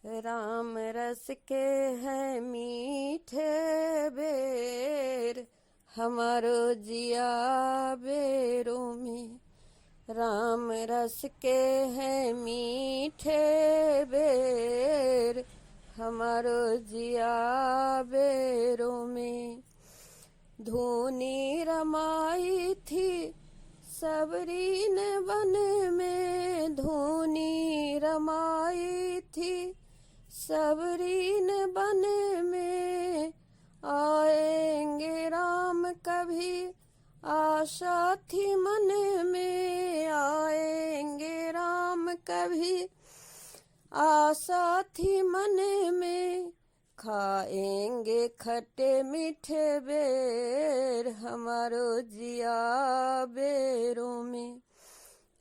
राम रस के है मीठे बेर, हमारो जिया बेरों में। राम रस के है मीठे बेर, हमारो जिया बेरों में। धूनी रमाई थी सबरी ने वन में, धूनी रमाई थी सबरी ने वन में। आएंगे राम कभी आशा थी मन में, आएंगे राम कभी आशा थी मन में। खाएंगे खट्टे मीठे बेर, हमारो जिया बेरों में।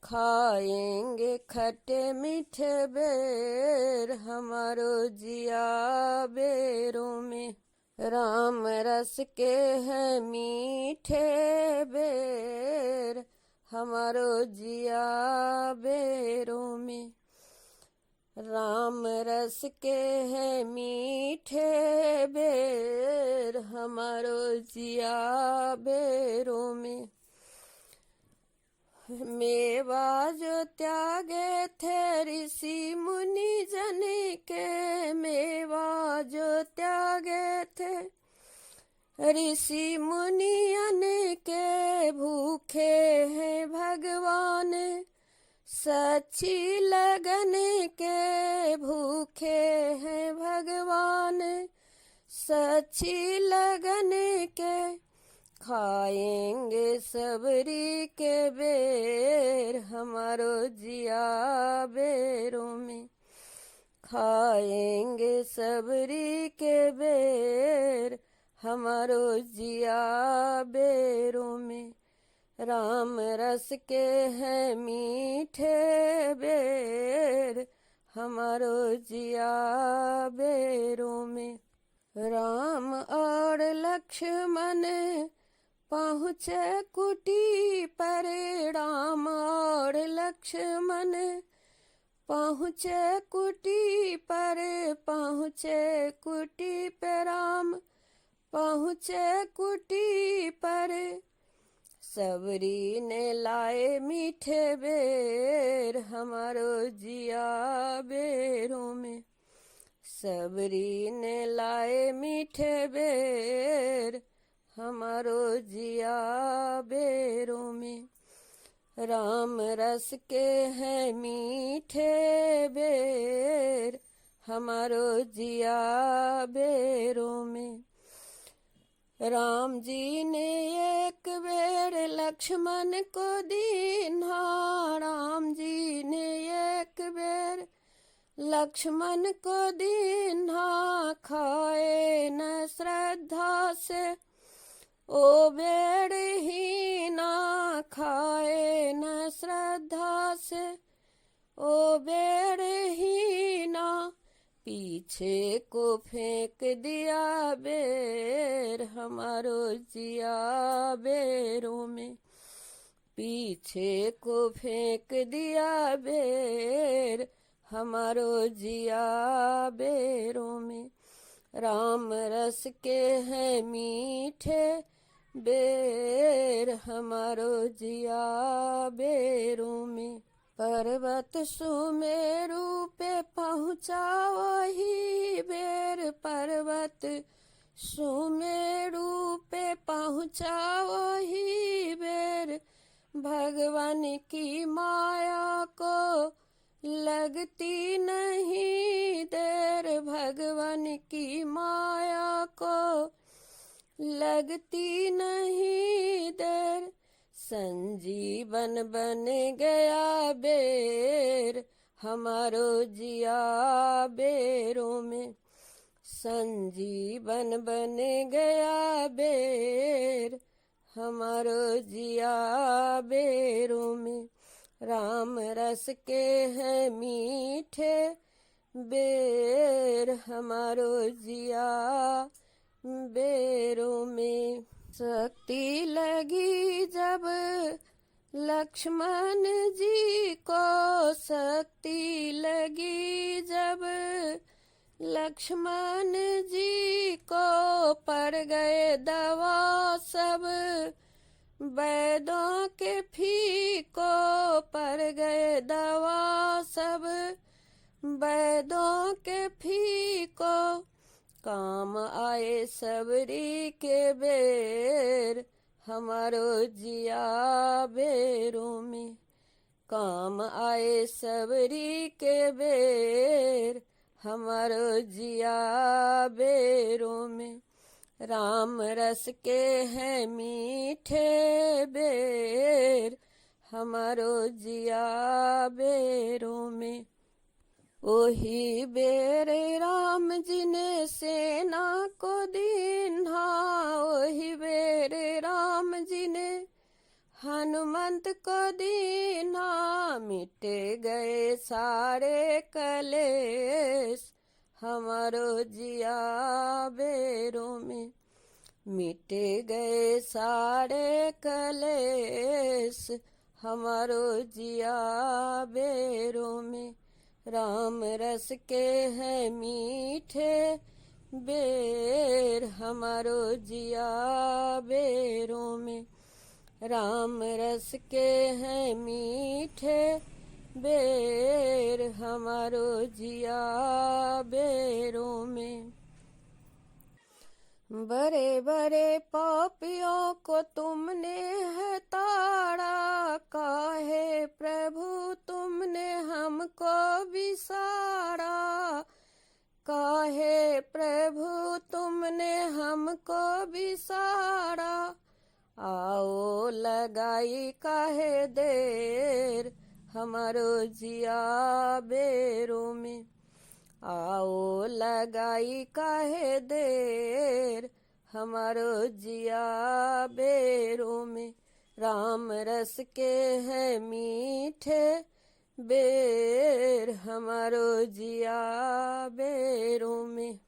खाएंगे खट्टे मीठे बेर, हमारो जिया बेरों में। राम रस के है मीठे बेर, हमारो जिया बेरों में। राम रस के है मीठे बेर, हमारो जिया बेरों में। मेवा जो त्यागे थे ऋषि मुनि जन के, मेवा जो त्यागे थे ऋषि मुनियन के। भूखे हैं भगवान सच्ची लगन के, भूखे हैं भगवान सच्ची लगन के। खाएंगे सबरी के बेर, हमारो जिया बेरों में। खाएंगे सबरी के बेर, हमारो जिया बेरों में। राम रस के है मीठे बेर, हमारो जिया बेरों में। राम और लक्ष्मण पहुँचे कुटी पर, राम और लक्ष्मण पहुँचे कुटी पर। पहुँचे कुटी पे राम पहुँचे कुटी पर। सबरी ने लाए मीठे बेर, हमारो जिया बेरों में। सबरी ने लाए मीठे बेर, हमारो जिया बेरों में। राम रस के है मीठे बेर, हमारो जिया बेरों में। राम जी ने एक बेर लक्ष्मण को दीन्हा, राम जी ने एक बेर लक्ष्मण को दीन्हा। खाए न श्रद्धा से ओ बेर ही ना, खाए न श्रद्धा से ओ बेर ही ना। पीछे को फेंक दिया बेर, हमारो जिया बेरों में। पीछे को फेंक दिया बेर, हमारो जिया बेरों में। राम रस के है मीठे बेर, हमारो जिया बेरों में। पर्वत सुमेरु पे पहुँचा वही बेर, पर्वत सुमेरु पे पहुँचा वही बेर। भगवान की माया को लगती नहीं देर, भगवान की माया को लगती नहीं देर। संजीवन बन गया बेर, हमारो जिया बेरों में। संजीवन बन गया बेर, हमारो जिया बेरों में। राम रस के है मीठे बेर, हमारो जिया बेरों में। शक्ति लगी जब लक्ष्मण जी को, शक्ति लगी जब लक्ष्मण जी को पड़ गए दवा सब, वैदों के फीको पड़ गए दवा सब, वैदों के फीको। काम आए सबरी के बेर, हमारो जिया बेरों में। काम आए सबरी के बेर, हमारो जिया बेरों में। राम रस के हैं मीठे बेर, हमारो जिया बेरों में। ओही बेर राम जी ने सेना को दीन्हा, ओही बेर राम जी ने हनुमंत को दीन्हा। मिटे गए सारे कलेश, हमारो जिया बेरों में। मिटे गए सारे कलेश, हमारो जिया बेरों में। राम रस के हैं मीठे बेर, हमारो जिया बेरों में। राम रस के हैं मीठे बेर, हमारो जिया बेरों में। बड़े बड़े पापियों को तुमने है ताड़ा, काहे प्रभु तुमने हमको बिसारा। काहे प्रभु तुमने हमको बिसारा। आओ लगाई काहे देर, हमारो जिया बेरों में। आओ लगाई काहे देर, हमारो जिया बेरों में। राम रस के हैं मीठे बेर, हमारो जिया बेरों में।